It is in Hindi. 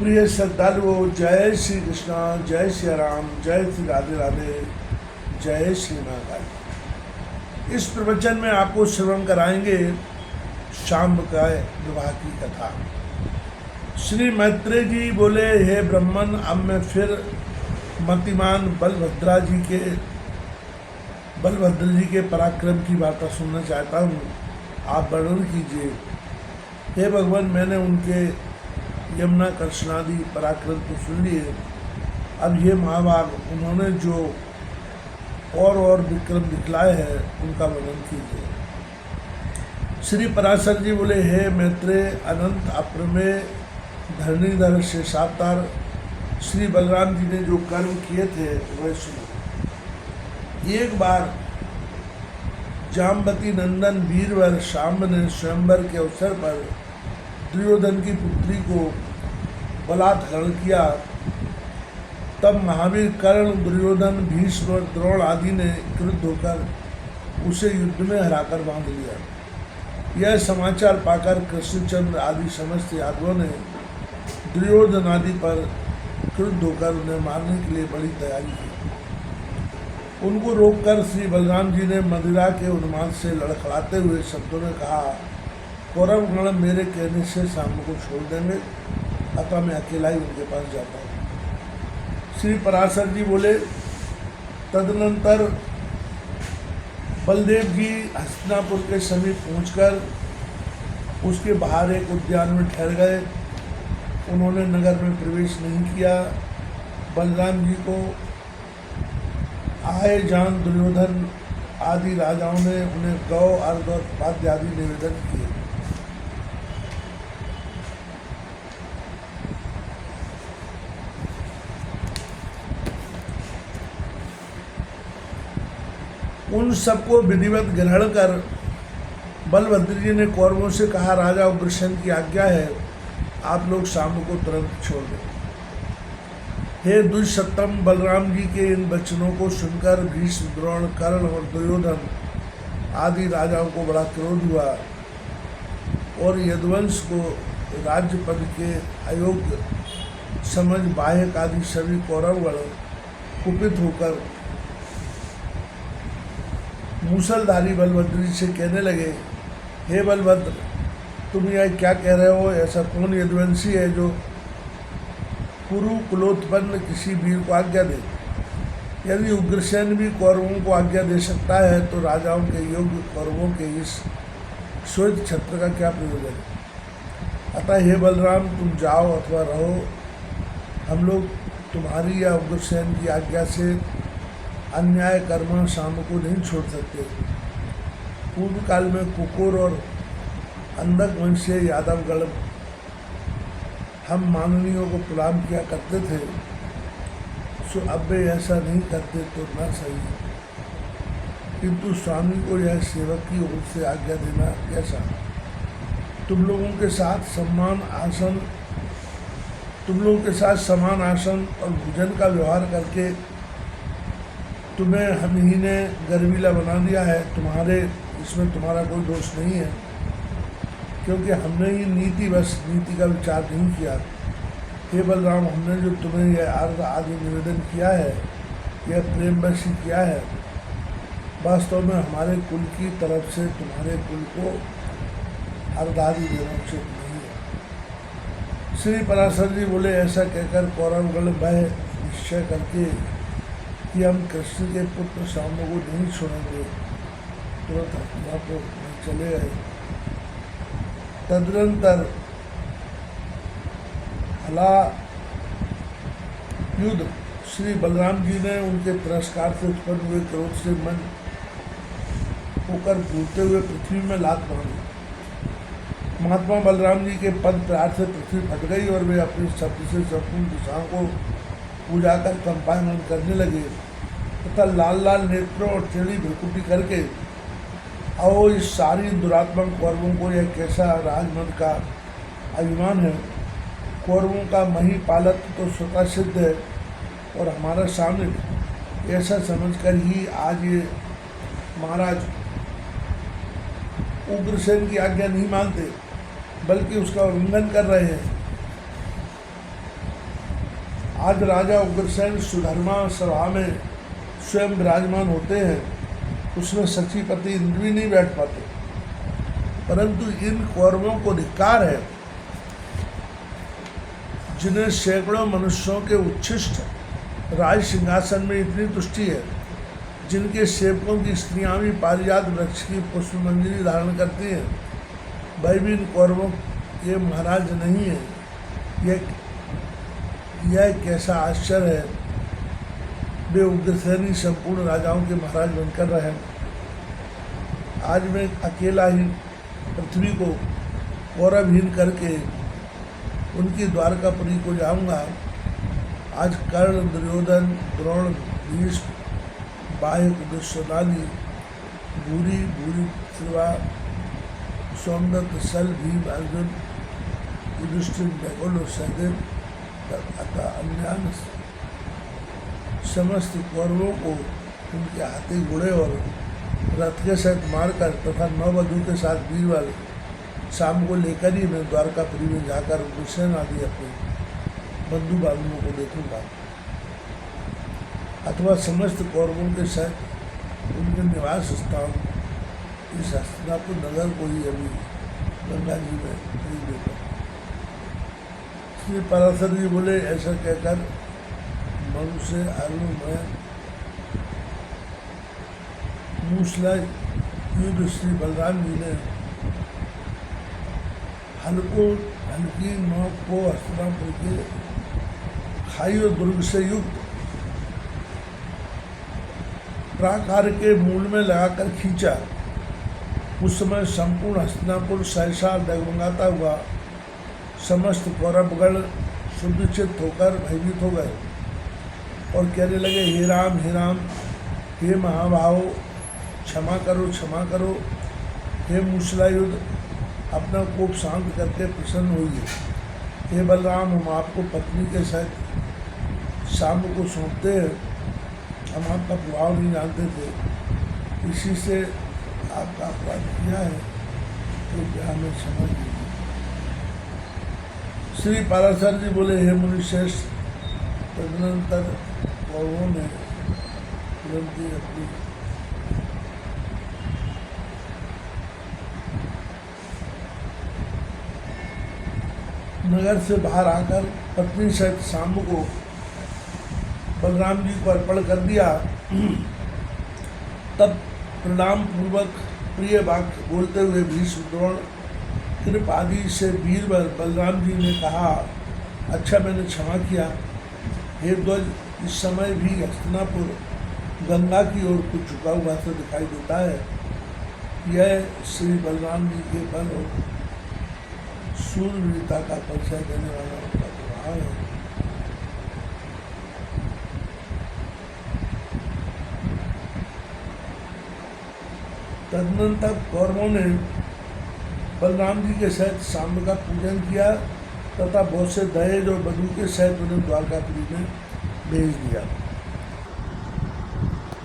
प्रिय श्रद्धालुओं, जय श्री कृष्णा, जय श्री राम, जय श्री राधे राधे, जय श्री महाकाल। इस प्रवचन में आपको श्रवण कराएंगे शांब का विवाह की कथा। श्री मैत्रेय जी बोले, हे ब्रह्मन, अब मैं फिर मतिमान बलभद्र जी के पराक्रम की वार्ता सुनना चाहता हूँ। आप वर्णन कीजिए। हे भगवान, मैंने उनके यमुना कृष्णादि पराक्रम को सुन लिए। अब ये महाभाग उन्होंने जो और विक्रम दिखलाए हैं उनका वर्णन कीजिए। श्री पराशर जी बोले, हे मैत्रेय, अनंत अप्रमेय धरणीधर शेषावतार श्री बलराम जी ने जो कर्म किए थे वह सुनो। एक बार जाम्बती नंदन वीरवर शाम्ब ने स्वयंवर के अवसर पर दुर्योधन की पुत्री को बलात्कार किया। तब महावीर कर्ण, दुर्योधन, भीष्म और द्रोण आदि ने क्रुद्ध होकर उसे युद्ध में हराकर बांध लिया। यह समाचार पाकर कृष्णचंद्र आदि समस्त यादवों ने दुर्योधन आदि पर क्रुद्ध होकर उन्हें मारने के लिए बड़ी तैयारी की। उनको रोककर श्री बलराम जी ने मदिरा के उन्माद से लड़खड़ाते हुए शब्दों में कहा, कौरव गण मेरे कहने से शाम को छोड़ देंगे, अतः मैं अकेला ही उनके पास जाता हूँ। श्री पराशर जी बोले, तदनंतर बलदेव जी हस्तिनापुर के समीप पहुंचकर उसके बाहर एक उद्यान में ठहर गए। उन्होंने नगर में प्रवेश नहीं किया। बलराम जी को आए जान दुर्योधन आदि राजाओं ने उन्हें गौ, अर्घ और पाद्य आदि निवेदन किए। उन सबको विधिवत ग्रहण कर बलभद्र जी ने कौरवों से कहा, राजा उग्रसेन की आज्ञा है, आप लोग शाम को तुरंत छोड़ दें। हे दुष्टतम, बलराम जी के इन वचनों को सुनकर भीष्म, द्रोण, कर्ण और दुर्योधन आदि राजाओं को बड़ा क्रोध हुआ और यदुवंश को राज्य पद के अयोग्य समझ बाह्यक आदि सभी कौरवगण कुपित होकर मूसलधारी बलभद्र जी से कहने लगे, हे बलभद्र, तुम यह क्या कह रहे हो? ऐसा कौन यदुवंशी है जो कुरु कुलोत्पन्न किसी वीर को आज्ञा दे? यदि उग्रसेन भी कौरवों को आज्ञा दे सकता है तो राजाओं के योग्य कौरवों के इस श्वेत छत्र का क्या प्रयोजन है? अतः हे बलराम, तुम जाओ अथवा रहो, हम लोग तुम्हारी या उग्रसेन की आज्ञा से अन्याय कर्म शाम को नहीं छोड़ सकते। पूर्व काल में कुकुर और अंधक वंशीय यादवगण हम माननीयों को प्रणाम किया करते थे, सो अब वे ऐसा नहीं करते तो न सही, किंतु स्वामी को यह सेवक की ओर से आज्ञा देना कैसा? तुम लोगों के साथ समान आसन और भोजन का व्यवहार करके तुम्हें हम ही ने गर्वीला बना दिया है। इसमें तुम्हारा कोई दोष नहीं है, क्योंकि हमने ही नीति का विचार नहीं किया। हे बलराम, हमने जो तुम्हें यह अर्घ आदि निवेदन किया है, यह प्रेमवश ही किया है। वास्तव में हमारे कुल की तरफ से तुम्हारे कुल को अर्घ आदि देना उचित नहीं है। श्री पराशर जी बोले, ऐसा कहकर कौरवगण भय निश्चय करके कि हम कृष्ण के पुत्र शाम को नहीं छोड़ेंगे, तुरंत हस्तिनापुर में चले गए। तदनंतर हला युद्ध श्री बलराम जी ने उनके तिरस्कार से उत्पन्न हुए क्रोध से मन होकर भूलते हुए पृथ्वी में लात मारी। महात्मा बलराम जी के पद प्रहार से पृथ्वी फट गई और वे अपनी शब्द से संपूर्ण दिशाओं को पूजा कर कंपायन करने लगे तथा लाल लाल नेत्रों और टेढ़ी भ्रुकुटी करके, आओ, इस सारी दुरात्मक कौरवों को यह कैसा राजमद का अभिमान है? कौरवों का मही पालक तो स्वतः सिद्ध है और हमारा सामने ऐसा समझकर ही आज ये महाराज उग्रसेन की आज्ञा नहीं मानते, बल्कि उसका उल्लंघन कर रहे हैं। आज राजा उग्रसेन सुधर्मा सभा में स्वयं विराजमान होते हैं, उसमें सचीपति इंद्र भी नहीं बैठ पाते। परंतु इन कौरवों को धिक्कार है जिन्हें सैकड़ों मनुष्यों के उच्छिष्ट राज सिंहासन में इतनी तुष्टि है, जिनके सेवकों की स्त्रियां भी पारिजात वृक्ष की पुष्प मंजरी धारण करती हैं, वह भी इन कौरवों के महाराज नहीं है। यह कैसा आश्चर्य है, वे उग्रसेनी संपूर्ण राजाओं के महाराज बनकर रहे। आज मैं अकेला ही पृथ्वी को कौरवहीन करके उनकी द्वारकापुरी को जाऊंगा। आज कर्ण, दुर्योधन, द्रोण, भीष्म, बाह्य, दुष्यनादि, भूरी श्रवा, सौंदत्य, सल, भीम, अर्जुन, युधिष्ठिर, नकुल और सहदेव तथा अन्य समस्त कौरवों को उनके हाथी घोड़े और रथ के सहित मारकर तथा नववधु के साथ वीरबल शाम को लेकर ही मैं द्वारकापुरी में जाकर उग्रसेन आदि अपने बंधु बांधवों को देखूंगा, अथवा समस्त कौरवों के सहित उनके निवास स्थान इस हस्तिनापुर नगर को ही अभी गंगा जी में भेज देता हूँ। श्री पराशर जी बोले, ऐसा कहकर मनु से आलू में मूसला युद्ध श्री बलराम जी ने हल्की नौक को हस्तिनापुर के खाई और दुर्ग से युक्त प्राकार के मूल में लगाकर खींचा। उस समय संपूर्ण हस्तिनापुर सहसा डगमगाता हुआ समस्त कौरवगण सुदीक्षित होकर भयभीत हो गए और कहने लगे, हे राम, हे महाभाव, क्षमा करो, हे मूसलायुद्ध, अपना कोप शांत करके प्रसन्न होइए। हे बलराम, हम आपको पत्नी के सहित शाम को सौंपते हैं, हम आपका प्रभाव नहीं जानते थे, इसी से आपका अपराध किया है, तो हमें क्षमा कीजिए। श्री पराशर जी बोले, हे मुनिश्रेष्ठ, तदनंतर कौरवों ने तुरंत ही अपनी नगर से बाहर आकर पत्नी सहित शाम को बलराम जी को अर्पण कर दिया। तब प्रणाम पूर्वक प्रिय वाक्य बोलते हुए भीष्म, द्रोण, कृपादि से वीरवर बलराम जी ने कहा, अच्छा, मैंने क्षमा किया। हे ध्वज, इस समय भी हस्तिनापुर गंगा की ओर कुछ झुका हुआ से दिखाई देता है। यह श्री बलराम जी के बल और शूरवीरता का परिचय देने वाला उनका प्रभाव है। तदनंतर कौरवों ने बलराम जी के सहित शाम का पूजन किया तथा बहुत से दहेज और वधु के सहित उन्हें द्वारकापुरी में भेज दिया।